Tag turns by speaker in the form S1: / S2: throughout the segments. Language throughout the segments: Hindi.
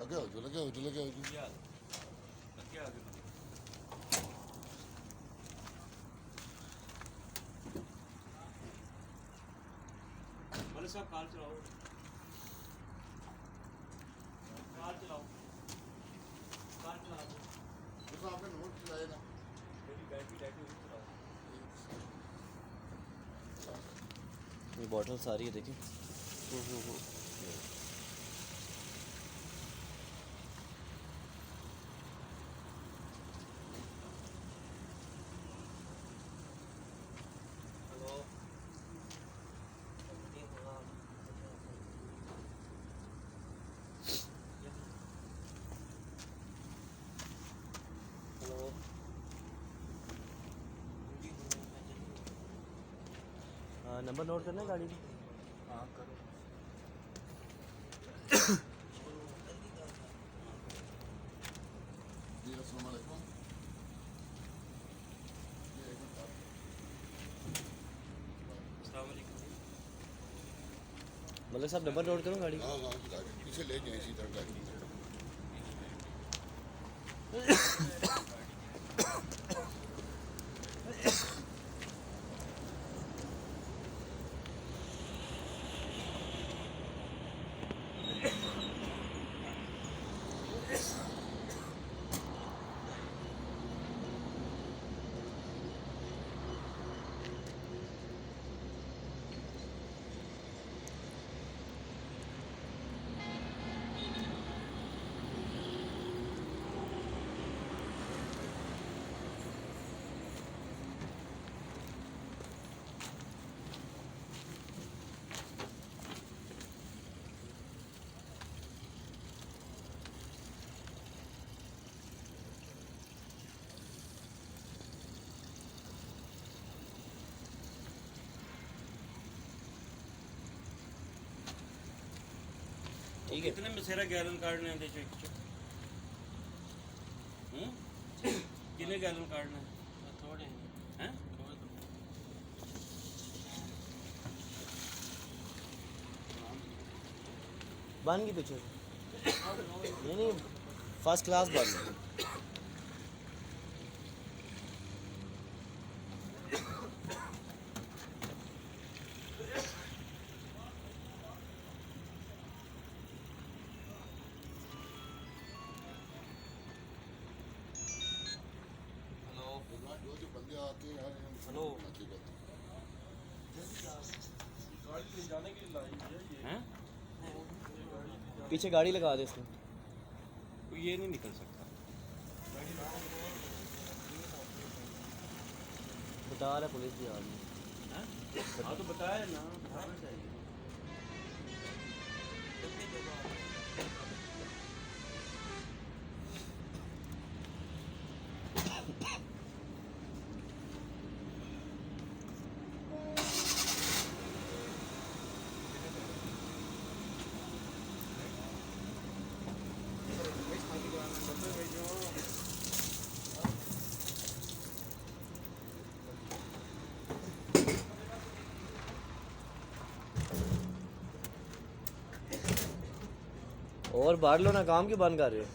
S1: लगे हो जो लगे हो जो लगे हो जो
S2: क्या क्या आगे बोले साहब कार चलाओ कार चलाओ कार चलाओ
S1: तो आपने नोट चलाए ना
S2: मेरी बैटरी डाइट हुई चलाओ
S3: ये बॉटल सारी है देखें।
S2: हेलो हेलो
S3: हाँ नंबर नोट करना है गाड़ी की।
S2: हाँ करो
S1: जी अस्सलाम वालेकुम
S2: अस्सलाम वालेकुम
S3: मतलब साहब नंबर नोट करो गाड़ी।
S1: हाँ हाँ गाड़ी पीछे ले जाए इसी तरह गाड़ी
S3: ठीक है।
S2: कितने मसेरा गैलन काटने हैं देखो एक कितने गैलन काटने हैं थोड़े हैं
S3: बन गई पीछे से। नहीं फर्स्ट क्लास बन गई।
S1: जो जो बंदे आते हैं
S2: हेलो।
S4: गाड़ी ले जाने के लिए लाई है ये
S2: हैं
S3: पीछे गाड़ी लगा दे इसमें।
S2: तो ये नहीं निकल सकता
S3: बता रहा पुलिस भी आ रही है।
S2: हैं हाँ तो बताया ना बताना चाहिए
S3: और बाहर लो ना, काम क्यों बंद कर रहे हो?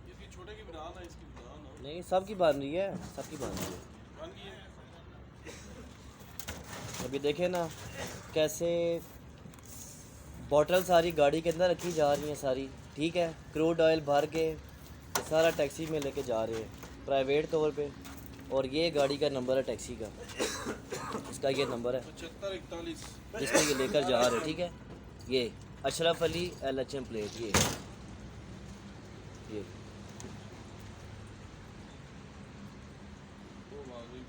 S4: इसकी छोटे की बना ना इसकी बना ना
S3: नहीं सबकी बन रही है, सबकी बन रही है।
S4: बन गई है
S3: अभी देखे ना कैसे बॉटल सारी गाड़ी के अंदर रखी जा रही हैं सारी, ठीक है। क्रूड ऑयल भर के सारा टैक्सी में लेके जा रहे हैं प्राइवेट तौर पे। और ये गाड़ी का नंबर है टैक्सी का, इसका ये नंबर है
S4: 7541
S3: जिसको ये लेकर जा रहे हैं, ठीक है। ये अशरफ अली LHM प्लेट, ये
S4: वो भाग गई